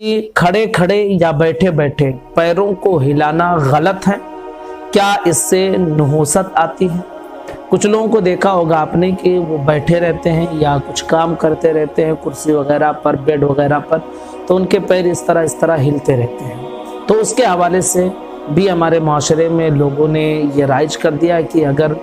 कि खड़े खड़े या बैठे बैठे पैरों को हिलाना गलत है? क्या इससे नहुसत आती है? कुछ लोगों को देखा होगा आपने कि वो बैठे रहते हैं या कुछ काम करते रहते हैं कुर्सी वगैरह पर, बेड वगैरह पर, तो उनके पैर इस तरह हिलते रहते हैं। तो उसके हवाले से भी हमारे माशरे में लोगों ने ये राइज कर दिया है कि अगर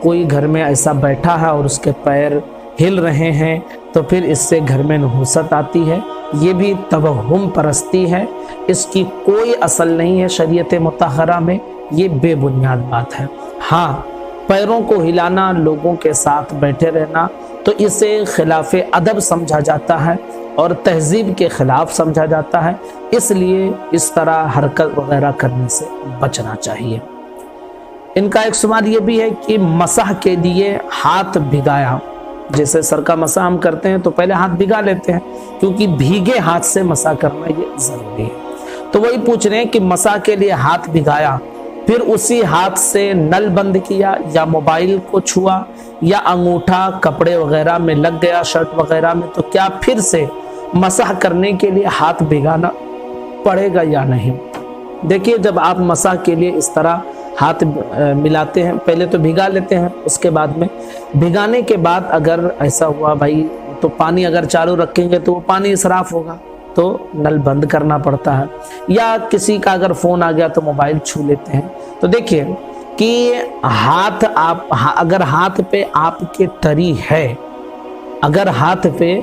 कोई घर में ऐसा बैठा है और उसके पैर हिल रहे हैं तो फिर इससे घर में नहुसत आती है। ये भी तवहुम परस्ती है, इसकी कोई असल नहीं है शरीयत मुतहरा में, ये बेबुनियाद बात है। हाँ, पैरों को हिलाना, लोगों के साथ बैठे रहना, तो इसे खिलाफ अदब समझा जाता है और तहजीब के खिलाफ समझा जाता है, इसलिए इस तरह हरकत वगैरह करने से बचना चाहिए। इनका एक सवाल ये भी है कि मसाह के लिए हाथ भिगाया, जैसे सर का मसाह हम करते हैं तो पहले हाथ भिगा लेते हैं क्योंकि भीगे हाथ से मसाह करना ये जरूरी है। तो वही पूछ रहे हैं कि मसाह के लिए हाथ भिगाया, फिर उसी हाथ से नल बंद किया या मोबाइल को छुआ या अंगूठा कपड़े वगैरह में लग गया, शर्ट वगैरह में, तो क्या फिर से मसाह करने के लिए हाथ भिगाना पड़ेगा या नहीं? देखिए, जब आप मसाह के लिए इस तरह हाथ मिलाते हैं, पहले तो भिगा लेते हैं, उसके बाद में भिगाने के बाद अगर ऐसा हुआ भाई तो पानी अगर चालू रखेंगे तो वो पानी इसराफ होगा, तो नल बंद करना पड़ता है। या किसी का अगर फोन आ गया तो मोबाइल छू लेते हैं। तो देखिए कि हाथ अगर हाथ पे आपके तरी है, अगर हाथ पे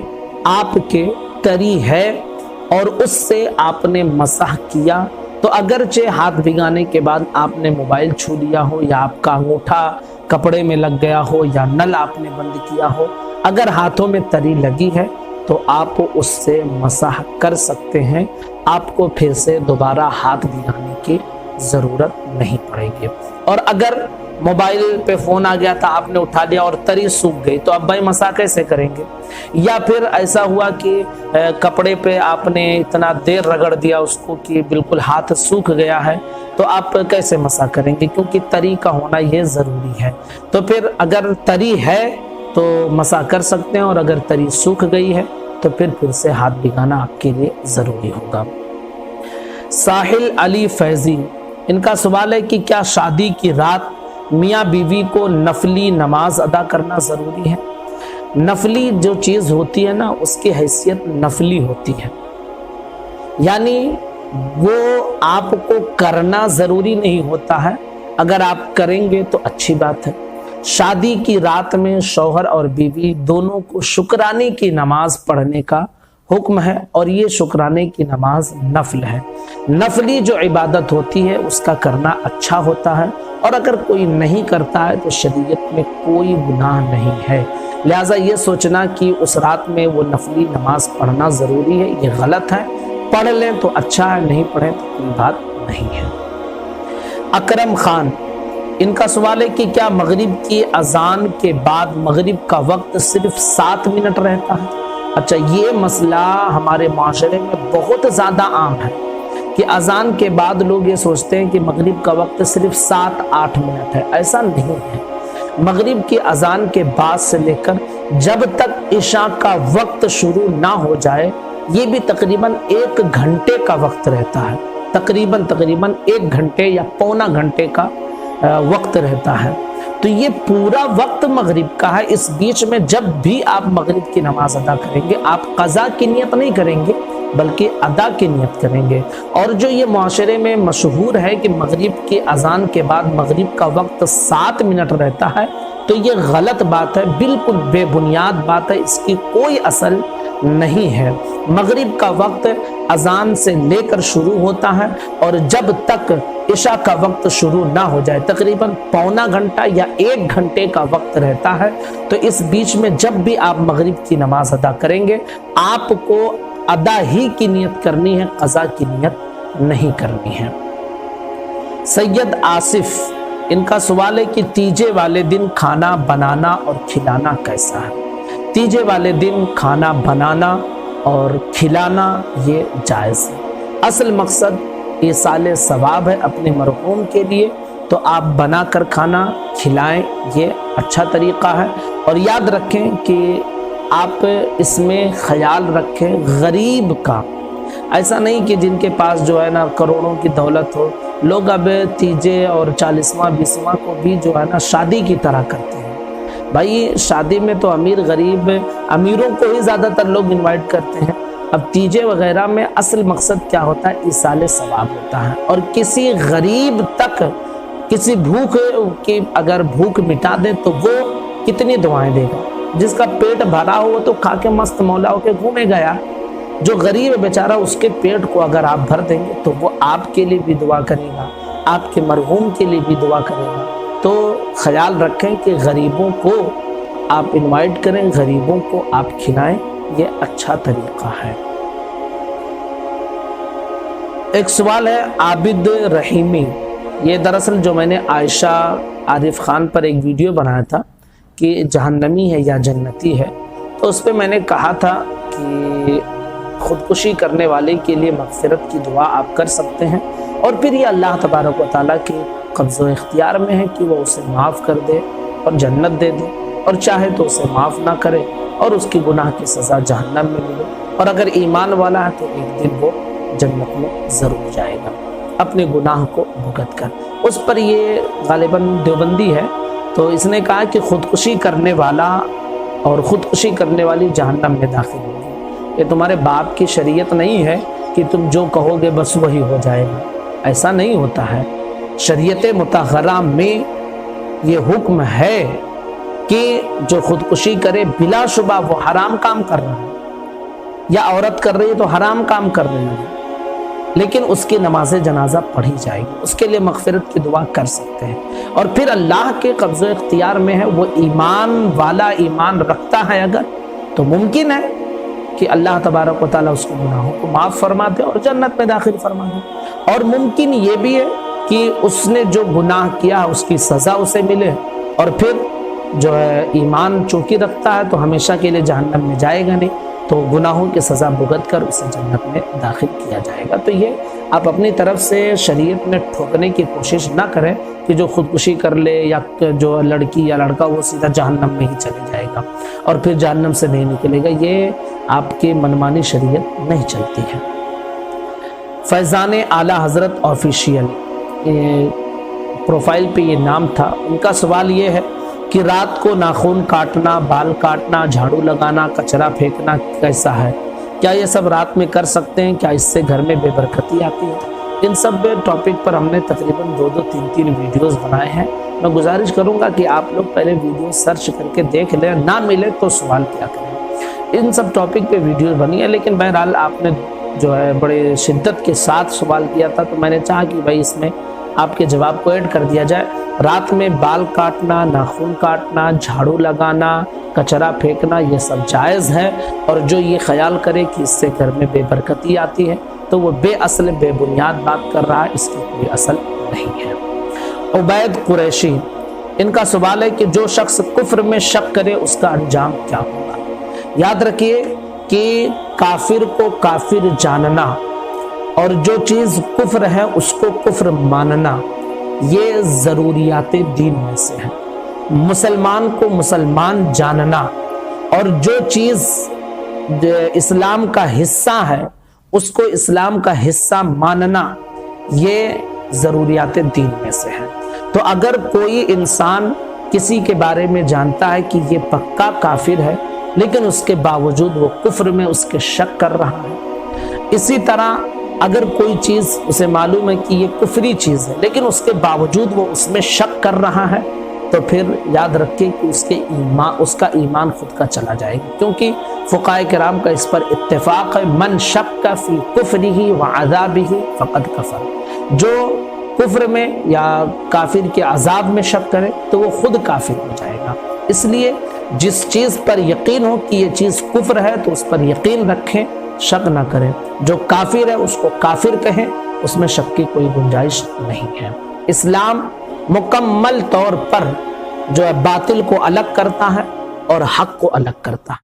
आपके तरी है और उससे आपने मसाह किया, तो अगरचे हाथ भिगाने के बाद आपने मोबाइल छू लिया हो या आपका अंगूठा कपड़े में लग गया हो या नल आपने बंद किया हो, अगर हाथों में तरी लगी है तो आप उससे मसाह कर सकते हैं, आपको फिर से दोबारा हाथ भिगाने की जरूरत नहीं पड़ेगी। और अगर मोबाइल पे फोन आ गया था, आपने उठा लिया और तरी सूख गई, तो अब भाई मसाह कैसे करेंगे? या फिर ऐसा हुआ कि कपड़े पे आपने इतना देर रगड़ दिया उसको कि बिल्कुल हाथ सूख गया है, तो आप कैसे मसाह करेंगे? क्योंकि तरी का होना ये जरूरी है। तो फिर अगर तरी है तो मसाह कर सकते हैं और अगर तरी सूख गई है तो फिर से हाथ भिगाना आपके लिए जरूरी होगा। साहिल अली फैजी, इनका सवाल है कि क्या शादी की रात मियाँ बीवी को नफली नमाज अदा करना जरूरी है? नफली जो चीज होती है ना, उसकी हैसियत नफली होती है, यानी वो आपको करना जरूरी नहीं होता है, अगर आप करेंगे तो अच्छी बात है। शादी की रात में शौहर और बीवी दोनों को शुक्राने की नमाज पढ़ने का हुक्म है और ये शुक्राने की नमाज नफल है। नफली जो इबादत होती है उसका करना अच्छा होता है, और अगर कोई नहीं करता है तो शरीयत में कोई गुनाह नहीं है। लिहाजा ये सोचना कि उस रात में वो नफली नमाज पढ़ना जरूरी है, ये गलत है। पढ़ लें तो अच्छा है, नहीं पढ़ें तो कोई बात नहीं है। अकरम खान, इनका सवाल है कि क्या मगरिब की अजान के बाद मगरिब का वक्त सिर्फ 7 मिनट रहता है? अच्छा, ये मसला हमारे माशरे में बहुत ज़्यादा आम है कि अजान के बाद लोग ये सोचते हैं कि मगरिब का वक्त सिर्फ 7-8 मिनट है। ऐसा नहीं है। मगरिब की अजान के बाद से लेकर जब तक इशा का वक्त शुरू ना हो जाए, ये भी तकरीबन 1 घंटे का वक्त रहता है। तकरीबन 1 घंटे या पौना घंटे का वक्त रहता है। तो ये पूरा वक्त मगरिब का है। इस बीच में जब भी आप मगरिब की नमाज अदा करेंगे, आप कज़ा की नियत नहीं करेंगे बल्कि अदा की नियत करेंगे। और जो ये माशरे में मशहूर है कि मगरिब की अजान के बाद मगरिब का वक्त 7 मिनट रहता है, तो ये गलत बात है, बिल्कुल बेबुनियाद बात है, इसकी कोई असल नहीं है। मगरिब का वक्त अजान से लेकर शुरू होता है और जब तक इशा का वक्त शुरू ना हो जाए, तकरीबन पौना घंटा या 1 घंटे का वक्त रहता है। तो इस बीच में जब भी आप मगरिब की नमाज अदा करेंगे, आपको अदा ही की नियत करनी है, कज़ा की नियत नहीं करनी है। सैयद आसिफ, इनका सवाल है कि तीजे वाले दिन खाना बनाना और खिलाना कैसा है? तीजे वाले दिन खाना बनाना और खिलाना ये जायज़ है। असल मकसद ईसाले सवाब है अपने मरहूम के लिए, तो आप बनाकर खाना खिलाएं, ये अच्छा तरीक़ा है। और याद रखें कि आप इसमें ख्याल रखें गरीब का, ऐसा नहीं कि जिनके पास जो है ना करोड़ों की दौलत हो, लोग अब तीजे और 40वां 20वां को भी जो है ना शादी की तरह करते हैं। भाई शादी में तो अमीर गरीब, अमीरों को ही ज़्यादातर लोग इनवाइट करते हैं। अब तीजे वगैरह में असल मकसद क्या होता है, इसाले सवाब होता है। और किसी गरीब तक किसी भूख की अगर भूख मिटा दे तो वो कितनी दुआएं देगा। जिसका पेट भरा हो वो तो खा के मस्त मौला होके घूमेगा यार। जो गरीब है बेचारा, उसके पेट को अगर आप भर देंगे तो वो आपके लिए भी दुआ करेगा, आपके मरहूम के लिए भी दुआ करेगा। तो ख्याल रखें कि गरीबों को आप इनवाइट करें, गरीबों को आप खिलाएं, ये अच्छा तरीका है। एक सवाल है आबिद रहीमी, ये दरअसल जो मैंने आयशा आरिफ खान पर एक वीडियो बनाया था कि जहन्नमी है या जन्नती है, तो उस पर मैंने कहा था कि खुदकुशी करने वाले के लिए मग़फ़िरत की दुआ आप कर सकते हैं, और फिर ये अल्लाह तबारक व तआला के कब्ज़ो इख्तियार में है कि वो उसे माफ़ कर दे और जन्नत दे दे, और चाहे तो उसे माफ़ ना करे और उसकी गुनाह की सज़ा जहन्नम में मिले। और अगर ईमान वाला है तो एक दिन वो जन्नत में ज़रूर जाएगा अपने गुनाह को भुगत कर। उस पर ये गालिबन देवबंदी है, तो इसने कहा कि खुदकुशी करने वाला और ख़ुदकुशी करने वाली जहन्नम में दाखिल होगी। ये तुम्हारे बाप की शरीयत नहीं है कि तुम जो कहोगे बस वही हो जाएगा, ऐसा नहीं होता है। शरीयत मुतहरा में ये हुक्म है कि जो खुदकुशी करे बिलाशुबा वो हराम काम कर रहा है, या औरत कर रही है तो हराम काम कर रही है, लेकिन उसकी नमाज जनाजा पढ़ी जाएगी, उसके लिए मग़फ़िरत की दुआ कर सकते हैं। और फिर अल्लाह के कब्ज़े इख्तियार में है, वो ईमान वाला ईमान रखता है अगर, तो मुमकिन है कि अल्लाह तबारक व तआला उसके गुनाहों को माफ़ फरमा दे और जन्नत में दाखिल फरमा दे। और मुमकिन ये भी है कि उसने जो गुनाह किया उसकी सज़ा उसे मिले, और फिर जो है ईमान चूँकि रखता है तो हमेशा के लिए जहन्नम में जाएगा नहीं, तो गुनाहों की सज़ा भुगत कर उसे जन्नत में दाखिल किया जाएगा। तो ये आप अपनी तरफ से शरीयत में ठोकने की कोशिश ना करें कि जो खुदकुशी कर ले या जो लड़की या लड़का वो सीधा जहन्नम में ही चले जाएगा और फिर जहन्नम से नहीं निकलेगा। ये आपकी मनमानी शरीयत नहीं चलती है। फैज़ान आला हज़रत ऑफिशियल प्रोफाइल पे ये नाम था। उनका सवाल ये है कि रात को नाखून काटना, बाल काटना, झाड़ू लगाना, कचरा फेंकना कैसा है? क्या ये सब रात में कर सकते हैं? क्या इससे घर में बेबरकती आती है? इन सब टॉपिक पर हमने तकरीबन 2-2, 3-3 वीडियोस बनाए हैं। मैं गुजारिश करूंगा कि आप लोग पहले वीडियो सर्च करके देख लें, ना मिले तो सवाल क्या करें। इन सब टॉपिक पे वीडियो बनी है, लेकिन बहरहाल आपने जो है बड़े शिद्दत के साथ सवाल किया था, तो मैंने चाहा कि भाई इसमें आपके जवाब को ऐड कर दिया जाए। रात में बाल काटना, नाखून काटना, झाड़ू लगाना, कचरा फेंकना, ये सब जायज़ है। और जो ये ख्याल करे कि इससे घर में बेबरकती आती है तो वो बेअसल बेबुनियाद बात कर रहा है, इसकी कोई असल नहीं है। उबैद कुरैशी, इनका सवाल है कि जो शख्स कुफ्र में शक करे उसका अंजाम क्या होगा? याद रखिए कि काफिर को काफिर जानना और जो चीज़ कुफ्र है उसको कुफ्र मानना, ये ज़रूरियात दीन में से है। मुसलमान को मुसलमान जानना और जो चीज़ इस्लाम का हिस्सा है उसको इस्लाम का हिस्सा मानना, ये ज़रूरियात दीन में से है। तो अगर कोई इंसान किसी के बारे में जानता है कि ये पक्का काफिर है, लेकिन उसके बावजूद वो कुफ्र में उसके शक कर रहा है। इसी तरह अगर कोई चीज़ उसे मालूम है कि ये कुफरी चीज़ है, लेकिन उसके बावजूद वो उसमें शक कर रहा है, तो फिर याद रखें कि उसका ईमान खुद का चला जाएगा। क्योंकि फुक़ाए किराम का इस पर इत्तेफाक है, मन शक्क फी कुफ्रिही व अज़ाबिही फ़क़द कफ़र। जो कुफ्र में या काफिर के अज़ाब में शक करे तो वो खुद काफिर हो जाएगा। इसलिए जिस चीज़ पर यकीन हो कि ये चीज़ कुफ्र है तो उस पर यकीन रखें, शक ना करें। जो काफिर है उसको काफिर कहें, उसमें शक की कोई गुंजाइश नहीं है। इस्लाम मुकम्मल तौर पर जो है बातिल को अलग करता है और हक को अलग करता है।